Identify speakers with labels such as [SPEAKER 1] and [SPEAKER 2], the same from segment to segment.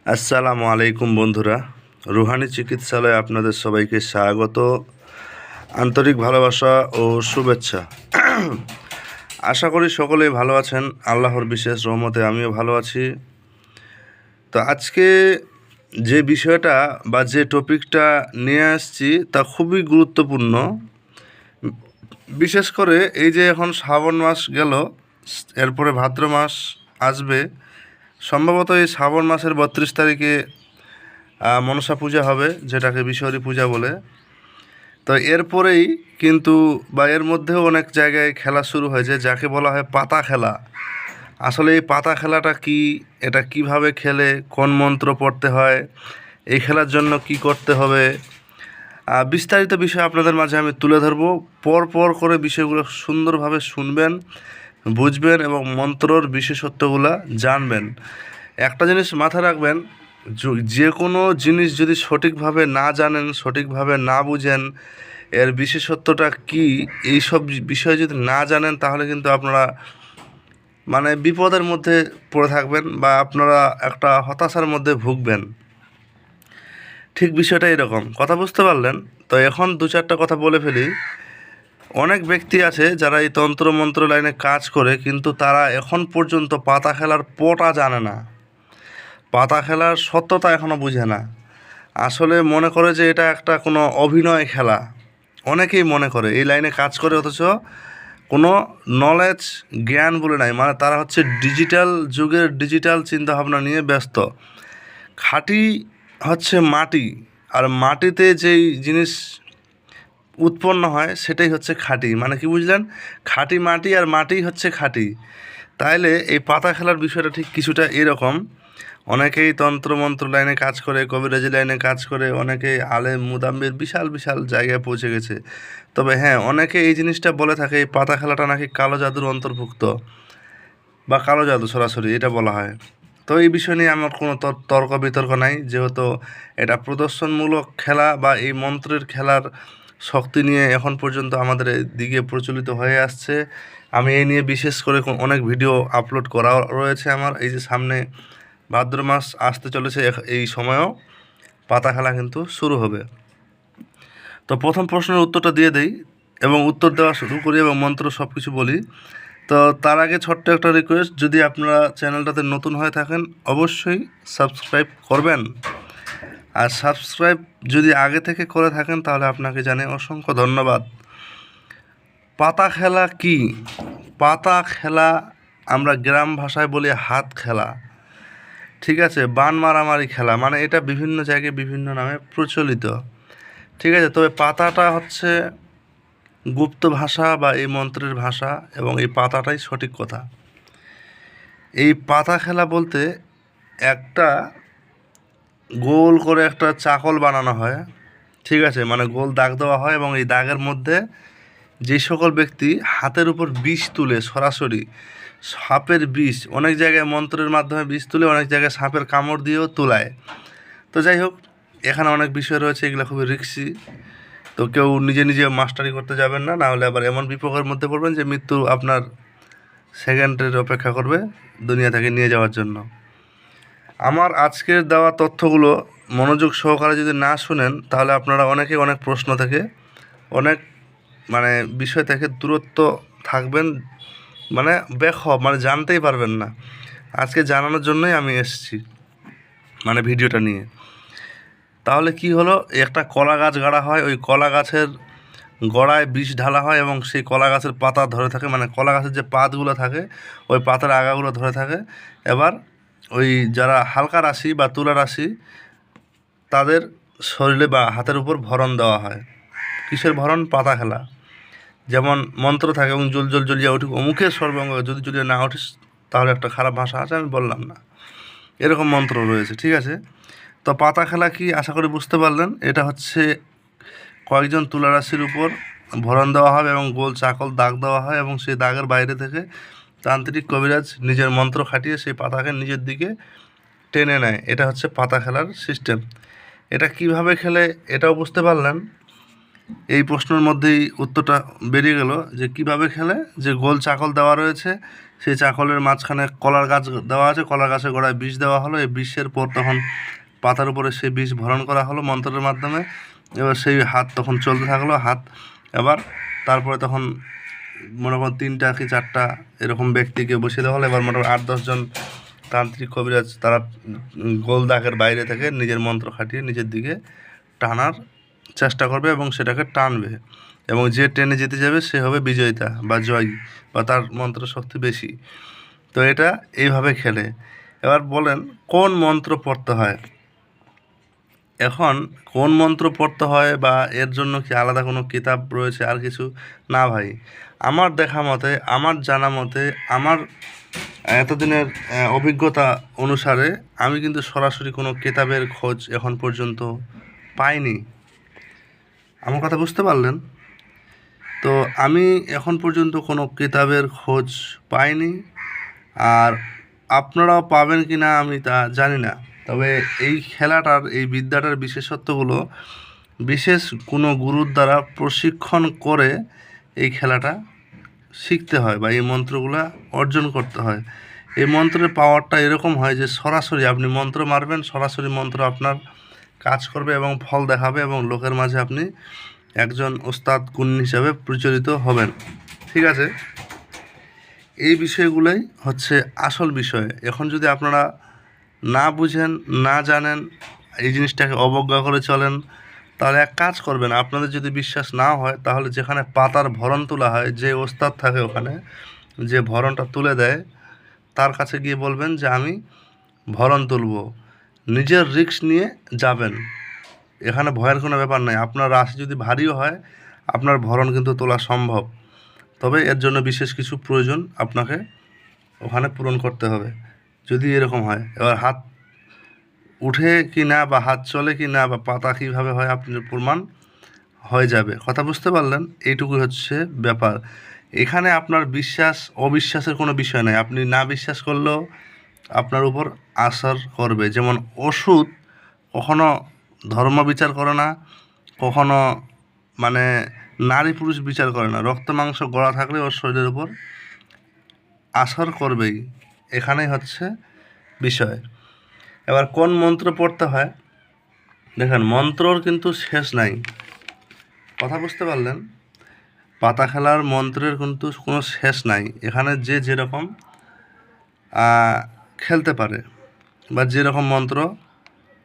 [SPEAKER 1] আসসালামু আলাইকুম বন্ধুরা, রুহানি চিকিৎসালয়ে আপনাদের সবাইকে স্বাগত, আন্তরিক ভালোবাসা ও শুভেচ্ছা। আশা করি সকলেই ভালো আছেন। আল্লাহর বিশেষ রহমতে আমিও ভালো আছি। তো আজকে যে বিষয়টা বা যে টপিকটা নিয়ে আসছি তা খুবই গুরুত্বপূর্ণ। বিশেষ করে এই যে এখন শ্রাবণ মাস গেল, এরপরে ভাদ্র মাস আসবে। সম্ভবত এই শ্রাবণ মাসের 32 তারিখে মনসা পূজা হবে, যেটাকে বিশ্বহরী পূজা বলে। তো এরপরেই কিন্তু বা এর মধ্যেও অনেক জায়গায় খেলা শুরু হয়েছে, যাকে বলা হয় পাতা খেলা। আসলে এই পাতা খেলাটা কি, এটা কিভাবে খেলে, কোন মন্ত্র পড়তে হয়, এই খেলার জন্য কি করতে হবে, বিস্তারিত বিষয় আপনাদের মাঝে আমি তুলে ধরবো। পর পর করে বিষয়গুলো সুন্দরভাবে শুনবেন, বুঝবেন এবং মন্ত্রর বিশেষত্বগুলো জানবেন। একটা জিনিস মাথায় রাখবেন, যে কোনো জিনিস যদি সঠিকভাবে না জানেন, সঠিকভাবে না বুঝেন, এর বিশেষত্বটা কি, এই সব বিষয় যদি না জানেন, তাহলে কিন্তু আপনারা বিপদের মধ্যে পড়ে থাকবেন বা আপনারা একটা হতাশার মধ্যে ভুগবেন। ঠিক বিষয়টা এরকম। কথা বুঝতে পারলেন? তো এখন দু চারটা কথা বলে ফেলি। অনেক ব্যক্তি আছে যারা এই তন্ত্রমন্ত্র লাইনে কাজ করে, কিন্তু তারা এখন পর্যন্ত পাতা খেলার পটা জানে না, পাতা খেলার সত্যতা এখনও বুঝে না। আসলে মনে করে যে এটা একটা কোনো অভিনয় খেলা। অনেকেই মনে করে এই লাইনে কাজ করে, অথচ কোনো নলেজ জ্ঞান বলে নাই। তারা হচ্ছে ডিজিটাল যুগের ডিজিটাল চিন্তাভাবনা নিয়ে ব্যস্ত। খাঁটি হচ্ছে মাটি, আর মাটিতে যেই জিনিস উৎপন্ন হয় সেটাই হচ্ছে খাঁটি। কি বুঝলেন? খাঁটি মাটি আর মাটিই হচ্ছে খাঁটি। তাইলে এই পাতা খেলার বিষয়টা ঠিক কিছুটা এরকম। অনেকেই তন্ত্রমন্ত্র লাইনে কাজ করে, কবিরাজি লাইনে কাজ করে, অনেকেই আলেম মুদাম্বির বিশাল বিশাল জায়গায় পৌঁছে গেছে। তবে হ্যাঁ, অনেকে এই জিনিসটা বলে থাকে এই পাতা খেলাটা নাকি কালো জাদুর অন্তর্ভুক্ত বা কালো জাদু সরাসরি এটা বলা হয়। তো এই বিষয় নিয়ে আমার কোনো তর্ক বিতর্ক নাই, যেহেতু এটা প্রদর্শনমূলক খেলা বা এই মন্ত্রের খেলার শক্তি নিয়ে এখন পর্যন্ত আমাদের দিকে প্রচলিত হয়ে আসছে। আমি এই নিয়ে বিশেষ করে অনেক ভিডিও আপলোড করা রয়েছে আমার। এই যে সামনে ভাদ্র মাস আসতে চলেছে, এই সময়ও পাতা খেলা কিন্তু শুরু হবে। তো প্রথম প্রশ্নের উত্তরটা দিয়ে দেই এবং উত্তর দেওয়া শুরু করি এবং মন্ত্র সব কিছু বলি। তো তার আগে ছোট্ট একটা রিকোয়েস্ট, যদি আপনারা চ্যানেলটাতে নতুন হয়ে থাকেন অবশ্যই সাবস্ক্রাইব করবেন। আর সাবস্ক্রাইব যদি আগে থেকে করে থাকেন তাহলে আপনাকে জানাই অসংখ্য ধন্যবাদ। পাতা খেলা কি? পাতা খেলা আমরা গ্রাম ভাষায় বলি হাত খেলা, ঠিক আছে? বান মারামারি খেলা, এটা বিভিন্ন জায়গায় বিভিন্ন নামে প্রচলিত, ঠিক আছে? তবে পাতাটা হচ্ছে গুপ্ত ভাষা বা এই মন্ত্রের ভাষা, এবং এই পাতাটাই সঠিক কথা। এই পাতা খেলা বলতে একটা গোল করে একটা চাকল বানানো হয়, ঠিক আছে? গোল দাগ দেওয়া হয় এবং এই দাগের মধ্যে যে সকল ব্যক্তি হাতের উপর বিষ তুলে, সরাসরি সাপের বিষ, অনেক জায়গায় মন্ত্রের মাধ্যমে বিষ তুলে, অনেক জায়গায় সাপের কামড় দিয়েও তোলায়। তো যাই হোক, এখানে অনেক বিষয় রয়েছে, এগুলো খুবই রিস্কি। তো কেউ নিজে নিজে মাস্টারি করতে যাবেন না, না হলে আবার এমন বিপদের মধ্যে পড়বেন যে মৃত্যু আপনার সেকেন্ডের অপেক্ষা করবে দুনিয়া থেকে নিয়ে যাওয়ার জন্য। আমার আজকের দেওয়া তথ্যগুলো মনোযোগ সহকারে যদি না শুনেন, তাহলে আপনারা অনেকেই অনেক প্রশ্ন থেকে, অনেক বিষয় থেকে দূরত্ব থাকবেন, জানতেই পারবেন না। আজকে জানানোর জন্যই আমি এসেছি ভিডিওটা নিয়ে। তাহলে কি হলো, একটা কলা গাছ গাড়া হয়, ওই কলা গাছের গোড়ায় বিষ ঢালা হয় এবং সেই কলা গাছের পাতা ধরে থাকে, কলা গাছের যে পাতগুলো থাকে ওই পাতার আগাগুলো ধরে থাকে। এবার ওই যারা হালকা রাশি বা তুলা রাশি, তাদের শরীরে বা হাতের উপর ভরণ দেওয়া হয়। কিসের ভরণ? পাতা খেলা। যেমন মন্ত্র থাকে, এবং জল জল জ্বলিয়া উঠি অমুখের সর্বাঙ্গ, যদি জ্বলিয়ে না উঠিস তাহলে একটা খারাপ ভাষা আছে, আমি বললাম না, এরকম মন্ত্র রয়েছে, ঠিক আছে? তো পাতা খেলা কি আশা করি বুঝতে পারলেন। এটা হচ্ছে কয়েকজন তুলা রাশির উপর ভরণ দেওয়া হবে এবং গোল চাকল দাগ দেওয়া হয়, এবং সেই দাগের বাইরে থেকে তান্ত্রিক কবিরাজ নিজের মন্ত্র খাটিয়ে সেই পাতাকে নিজের দিকে টেনে নেয়। এটা হচ্ছে পাতা খেলার সিস্টেম। এটা কিভাবে খেলে এটাও বুঝতে পারলেন। এই প্রশ্নের মধ্যেই উত্তরটা বেরিয়ে গেল যে কিভাবে খেলে। যে গোল চাকল দেওয়া রয়েছে, সেই চাকলের মাঝখানে কলার গাছ দেওয়া আছে, কলার গাছের গোড়ায় বিষ দেওয়া হলো। এই বিষের পর তখন পাতার উপরে সেই বিষ ভরণ করা হলো মন্ত্রের মাধ্যমে। এবার সেই হাত তখন চলতে থাকলো, হাত এবার তারপরে তখন মনে করুন 3টা কি 4টা এরকম ব্যক্তিকে বসিয়ে দেওয়া হলো। এবার মোটামুটি 8-10 জন তান্ত্রিক কবিরাজ তারা গোল দাগের বাইরে থেকে নিজের মন্ত্র খাটিয়ে নিজের দিকে টানার চেষ্টা করবে এবং সেটাকে টানবে, এবং যে টেনে যেতে যাবে সে হবে বিজয়িতা বা জয়ী, বা তার মন্ত্র শক্তি বেশি। তো এটা এইভাবে খেলে। এবার বলেন কোন মন্ত্র পড়তে হয়। এখন কোন মন্ত্র পড়তে হয় বা এর জন্য কি আলাদা কোনো কিতাব রয়েছে আর কিছু? না ভাই, আমার দেখা মতে, আমার জানা মতে, আমার এতদিনের অভিজ্ঞতা অনুসারে আমি কিন্তু সরাসরি কোনো কিতাবের খোঁজ এখন পর্যন্ত পাইনি। আমার কথা বুঝতে পারলেন? তো আমি এখন পর্যন্ত কোনো কিতাবের খোঁজ পাইনি, আর আপনারাও পাবেন কি না আমি তা জানি না। তবে এই খেলাটার, এই বিদ্যাটার বিশেষত্বগুলো বিশেষ কোনো গুরুর দ্বারা প্রশিক্ষণ করে এই খেলাটা শিখতে হয় বা এই মন্ত্রগুলো অর্জন করতে হয়। এই মন্ত্রের পাওয়ারটা এরকম হয় যে সরাসরি আপনি মন্ত্র মারবেন, সরাসরি মন্ত্র আপনার কাজ করবে এবং ফল দেখাবে, এবং লোকের মাঝে আপনি একজন ওস্তাদ গুণ হিসাবে প্রচলিত হবেন। ঠিক আছে, এই বিষয়গুলোই হচ্ছে আসল বিষয়। এখন যদি আপনারা না বুঝেন, না জানেন, এই জিনিসটাকে অবজ্ঞা করে চলেন, তাহলে এক কাজ করবেন, আপনাদের যদি বিশ্বাস না হয় তাহলে যেখানে পাতার ভরণ তোলা হয়, যে ওস্তাদ থাকে ওখানে, যে ভরণটা তুলে দেয়, তার কাছে গিয়ে বলবেন যে আমি ভরণ তুলব। নিজের রিস্ক নিয়ে যাবেন, এখানে ভয়ের কোনো ব্যাপার নেই। আপনার রাশি যদি ভারীও হয় আপনার ভরণ কিন্তু তোলা সম্ভব, তবে এর জন্য বিশেষ কিছু প্রয়োজন আপনাকে ওখানে পূরণ করতে হবে। যদি এরকম হয়, এবার হাত উঠে কি না বা হাত চলে কি না বা পাতা কীভাবে হয় আপনার প্রমাণ হয়ে যাবে। কথা বুঝতে পারলেন? এইটুকুই হচ্ছে ব্যাপার। এখানে আপনার বিশ্বাস অবিশ্বাসের কোনো বিষয় নাই। আপনি না বিশ্বাস করলেও আপনার উপর আসর করবে। যেমন ওষুধ কখনো ধর্ম বিচার করে না, কখনো মানে নারী পুরুষ বিচার করে না। রক্ত মাংস গড়া থাকলে ওর শরীরের উপর আসর করবেই। এখানেই হচ্ছে বিষয়। এবার কোন মন্ত্র পড়তে হয়, দেখেন মন্ত্রর কিন্তু শেষ নাই। কথা বুঝতে পারলেন? পাতা খেলার মন্ত্রের কিন্তু কোনো শেষ নাই। এখানে যে যেরকম খেলতে পারে বা যেরকম মন্ত্র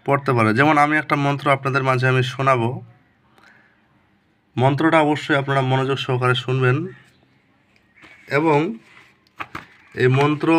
[SPEAKER 1] পড়তে পারে। যেমন আমি একটা মন্ত্র আপনাদের মাঝে আমি শোনাবো, মন্ত্রটা অবশ্যই আপনারা মনোযোগ সহকারে শুনবেন, এবং এই মন্ত্র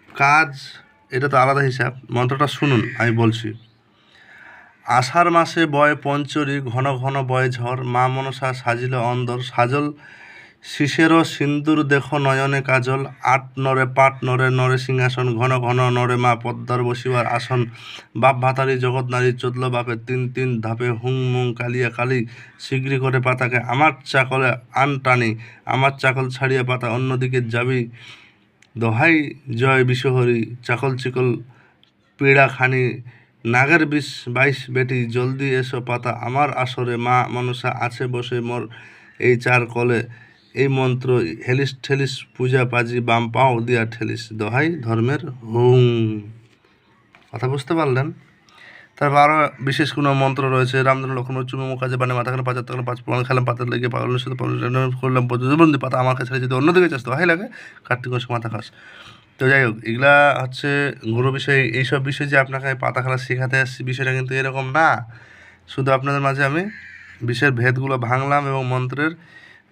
[SPEAKER 1] কাজ এটা তো আলাদা হিসাব। মন্ত্রটা শুনুন, আমি বলছি। আষাঢ় মাসে বয় পঞ্চরী, ঘন ঘন বয় ঝড়, মা মনসা সাজিল অন্দর, সাজল শিশেরও সিন্দুর দেখো নয়নে কাজল, আট নরে পাট নরে নরে সিংহাসন, ঘন ঘন নরে মা পদ্মার বসিবার আসন, বাপ ভাতারি জগৎ নারী চোদল বাপে, তিন তিন ধাপে হুং মুং কালিয়া কালি, শীঘ্রই করে পাতাকে আমার চাকলে আন টানি, আমার চাকল ছাড়িয়া পাতা অন্যদিকে যাবি, দোহাই জয় বিশ্বহরি, চাকল চিকল পীড়া খানি, নাগের 22 বেটি, জলদি এসো পাতা আমার আসরে, মা মনসা আছে বসে মোর এই চার কলে, এই মন্ত্র হেলিস ঠেলিস পূজা পাজি, বাম পাও দিয়া ঠেলিস, দোহাই ধর্মের হুং। কথা বুঝতে পারলেন? তারপর আরও বিশেষ কোনো মন্ত্র রয়েছে। রামধনু লক্ষ্মণ চুমু মুখাজে বানে মাথা খেলে 75 টাকা 5 প্রমাণ খেলাম পাতার লেগে পাগলের সাথে করলাম প্রতিবন্ধী পাতা আমাকে ছেড়ে যদি অন্যদিকে চাস দোহাই লাগে কার্তিক মাসে মাথা খাস। তো যাই হোক, এগুলা হচ্ছে গুরু বিষয়। এইসব বিষয় যে আপনাকে পাতা খেলা শেখাতে আসছি বিষয়টা কিন্তু এরকম না। শুধু আপনাদের মাঝে আমি বিষয়ের ভেদগুলো ভাঙলাম এবং মন্ত্রের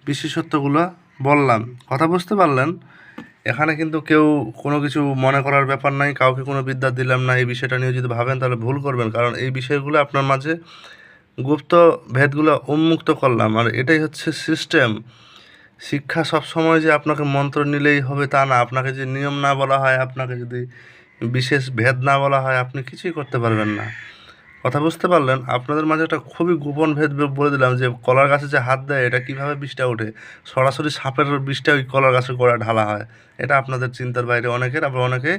[SPEAKER 1] বিশেষত্বগুলো বললাম। কথা বুঝতে পারলেন? এখানে কিন্তু কেউ কোনো কিছু মনে করার ব্যাপার নাই, কাউকে কোনো বিদ্যা দিলাম না। এই বিষয়টা নিয়ে যদি ভাবেন তাহলে ভুল করবেন, কারণ এই বিষয়গুলো আপনার মাঝে গুপ্ত ভেদগুলো উন্মুক্ত করলাম, আর এটাই হচ্ছে সিস্টেম। শিক্ষা সবসময় যে আপনাকে মন্ত্র নিলেই হবে তা না। আপনাকে যে নিয়ম না বলা হয়, আপনাকে যদি বিশেষ ভেদ না বলা হয়, আপনি কিছুই করতে পারবেন না। কথা বুঝতে পারলেন? আপনাদের মাঝে একটা খুবই গোপন ভেদ বলে দিলাম যে কলার গাছে যে হাত দেয় এটা কীভাবে বিষটা ওঠে। সরাসরি সাপের বিষটা ওই কলার গাছে গোড়া ঢালা হয়। এটা আপনাদের চিন্তার বাইরে অনেকের, আবার অনেকে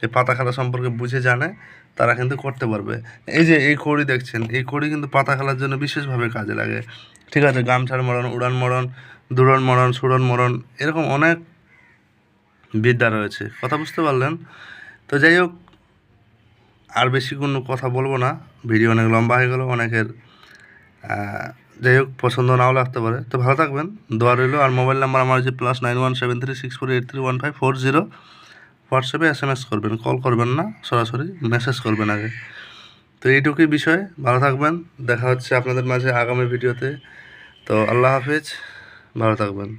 [SPEAKER 1] এই পাতা খেলা সম্পর্কে বুঝে জানে তারা কিন্তু করতে পারবে। এই যে এই কড়ি দেখছেন, এই কড়ি কিন্তু পাতা খেলার জন্য বিশেষভাবে কাজে লাগে। ঠিক আছে, গামছার মরণ, উড়ান মরণ, দুড়ন মরণ, সুড়ন মরণ, এরকম অনেক বিদ্যা রয়েছে। কথা বুঝতে পারলেন? তো যাই হোক, আর বেশি কোনো কথা বলবো না, ভিডিও অনেক লম্বা হয়ে গেল অনেকের। যাই হোক, পছন্দ নাও লাগতে পারে। তো ভালো থাকবেন, দোয়া রইল। আর মোবাইল নাম্বার আমার যে +917364831540, হোয়াটসঅ্যাপে SMS করবেন, কল করবেন না, সরাসরি মেসেজ করবেন আগে। তো এইটুকুই বিষয়। ভালো থাকবেন, দেখা হচ্ছে আপনাদের মাঝে আগামী ভিডিওতে। তো আল্লাহ হাফিজ, ভালো থাকবেন।